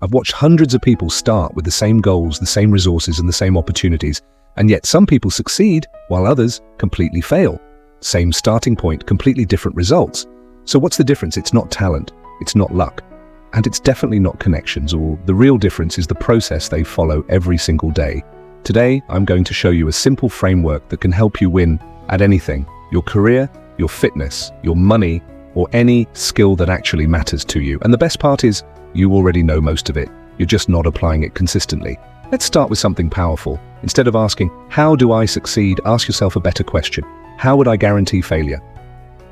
I've watched hundreds of people start with the same goals, the same resources, and the same opportunities, and yet some people succeed while others completely fail. Same starting point, completely different results. So what's the difference? It's not talent, it's not luck, and it's definitely not connections. Or the real difference is the process they follow every single day. Today, I'm going to show you a simple framework that can help you win at anything: your career, your fitness, your money, or any skill that actually matters to you. And the best part is, you already know most of it. You're just not applying it consistently. Let's start with something powerful. Instead of asking, how do I succeed? Ask yourself a better question. How would I guarantee failure?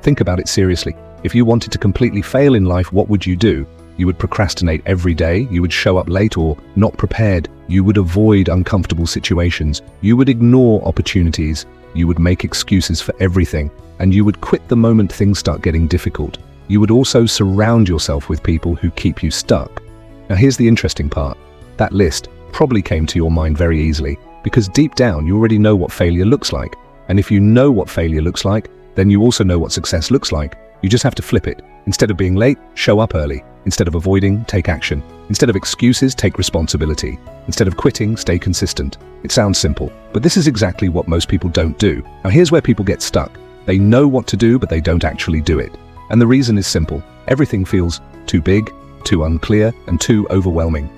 Think about it seriously. If you wanted to completely fail in life, what would you do? You would procrastinate every day. You would show up late or not prepared. You would avoid uncomfortable situations. You would ignore opportunities. You would make excuses for everything. And you would quit the moment things start getting difficult. You would also surround yourself with people who keep you stuck. Now here's the interesting part. That list probably came to your mind very easily, because deep down you already know what failure looks like. And if you know what failure looks like, then you also know what success looks like. You just have to flip it. Instead of being late, show up early. Instead of avoiding, take action. Instead of excuses, take responsibility. Instead of quitting, stay consistent. It sounds simple, but this is exactly what most people don't do. Now here's where people get stuck. They know what to do, but they don't actually do it. And the reason is simple. Everything feels too big, too unclear, and too overwhelming.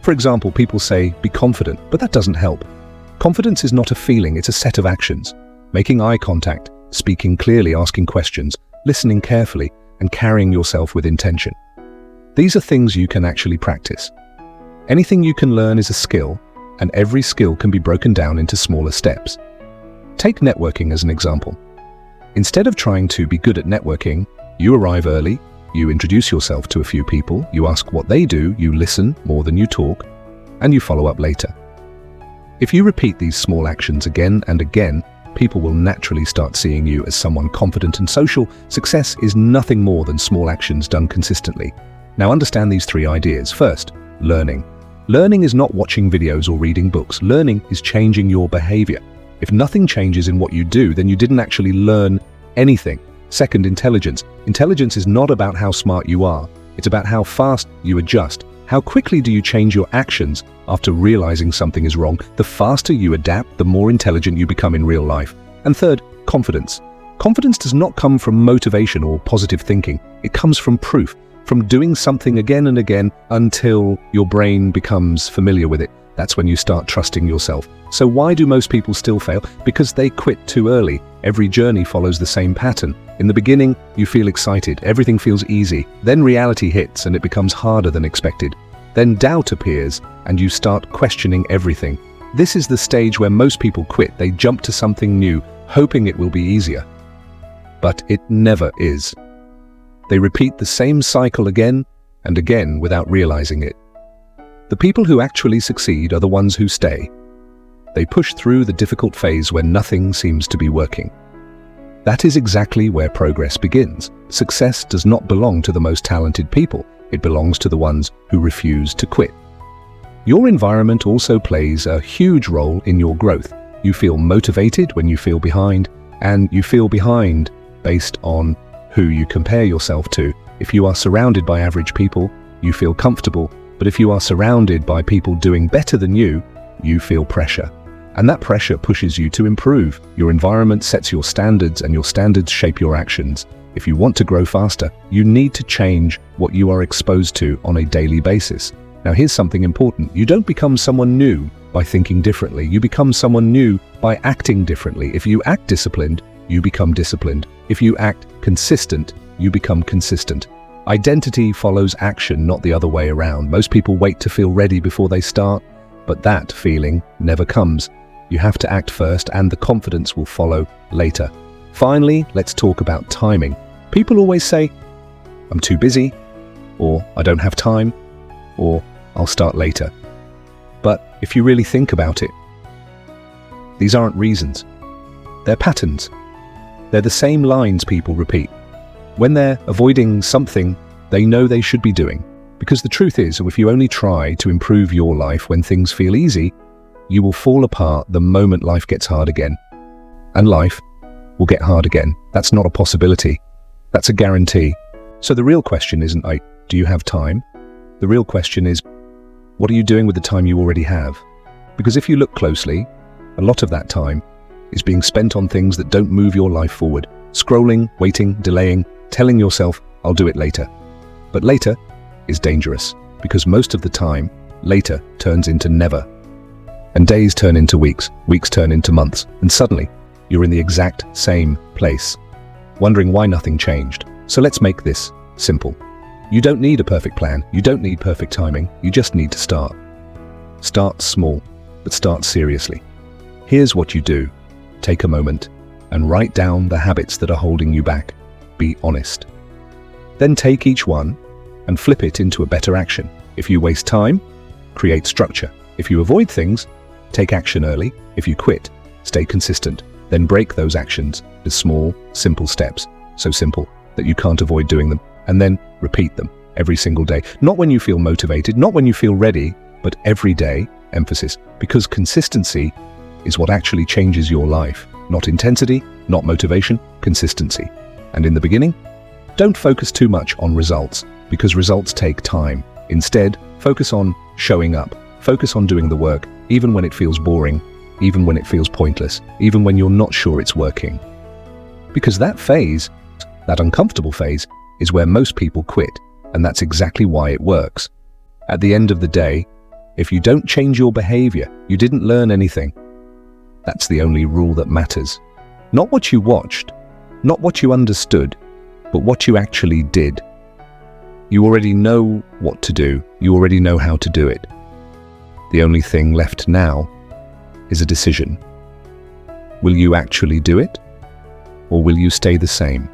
For example, people say, be confident, but that doesn't help. Confidence is not a feeling, it's a set of actions. Making eye contact, speaking clearly, asking questions, listening carefully, and carrying yourself with intention. These are things you can actually practice. Anything you can learn is a skill, and every skill can be broken down into smaller steps. Take networking as an example. Instead of trying to be good at networking, you arrive early, you introduce yourself to a few people, you ask what they do, you listen more than you talk, and you follow up later. If you repeat these small actions again and again, people will naturally start seeing you as someone confident and social. Success is nothing more than small actions done consistently. Now understand these three ideas. First, learning. Learning is not watching videos or reading books. Learning is changing your behavior. If nothing changes in what you do, then you didn't actually learn anything. Second, intelligence. Intelligence is not about how smart you are. It's about how fast you adjust. How quickly do you change your actions after realizing something is wrong? The faster you adapt, the more intelligent you become in real life. And third, confidence. Confidence does not come from motivation or positive thinking. It comes from proof, from doing something again and again until your brain becomes familiar with it. That's when you start trusting yourself. So why do most people still fail? Because they quit too early. Every journey follows the same pattern. In the beginning, you feel excited, everything feels easy. Then reality hits and it becomes harder than expected. Then doubt appears and you start questioning everything. This is the stage where most people quit. They jump to something new, hoping it will be easier. But it never is. They repeat the same cycle again and again without realizing it. The people who actually succeed are the ones who stay. They push through the difficult phase when nothing seems to be working. That is exactly where progress begins. Success does not belong to the most talented people. It belongs to the ones who refuse to quit. Your environment also plays a huge role in your growth. You feel motivated when you feel behind, and you feel behind based on who you compare yourself to. If you are surrounded by average people, you feel comfortable. But if you are surrounded by people doing better than you feel pressure. And that pressure pushes you to improve. Your environment sets your standards, and your standards shape your actions. If you want to grow faster, you need to change what you are exposed to on a daily basis. Now here's something important. You don't become someone new by thinking differently. You become someone new by acting differently. If you act disciplined, you become disciplined. If you act consistent, you become consistent. Identity follows action, not the other way around. Most people wait to feel ready before they start, but that feeling never comes. You have to act first, and the confidence will follow later. Finally, let's talk about timing. People always say, I'm too busy, or I don't have time, or I'll start later. But if you really think about it, these aren't reasons. They're patterns. They're the same lines people repeat. When they're avoiding something they know they should be doing. Because the truth is, if you only try to improve your life when things feel easy, you will fall apart the moment life gets hard again. And life will get hard again. That's not a possibility. That's a guarantee. So the real question isn't, do you have time? The real question is, What are you doing with the time you already have? Because if you look closely, a lot of that time is being spent on things that don't move your life forward. Scrolling, waiting, delaying, telling yourself, I'll do it later. But later is dangerous, because most of the time, later turns into never. And days turn into weeks, weeks turn into months, and suddenly, you're in the exact same place, wondering why nothing changed. So let's make this simple. You don't need a perfect plan, you don't need perfect timing, you just need to start. Start small, but start seriously. Here's what you do. Take a moment and write down the habits that are holding you back. Be honest. Then take each one and flip it into a better action. If you waste time, create structure. If you avoid things, take action early. If you quit, stay consistent. Then break those actions with small, simple steps. So simple that you can't avoid doing them. And then repeat them every single day. Not when you feel motivated, not when you feel ready, but every day, emphasis. Because consistency is what actually changes your life. Not intensity, not motivation, consistency. And in the beginning, don't focus too much on results, because results take time. Instead, focus on showing up. Focus on doing the work, even when it feels boring, even when it feels pointless, even when you're not sure it's working. Because that phase, that uncomfortable phase, is where most people quit, and that's exactly why it works. At the end of the day, if you don't change your behavior, you didn't learn anything. That's the only rule that matters. Not what you watched, not what you understood, but what you actually did. You already know what to do. You already know how to do it. The only thing left now is a decision. Will you actually do it, or will you stay the same?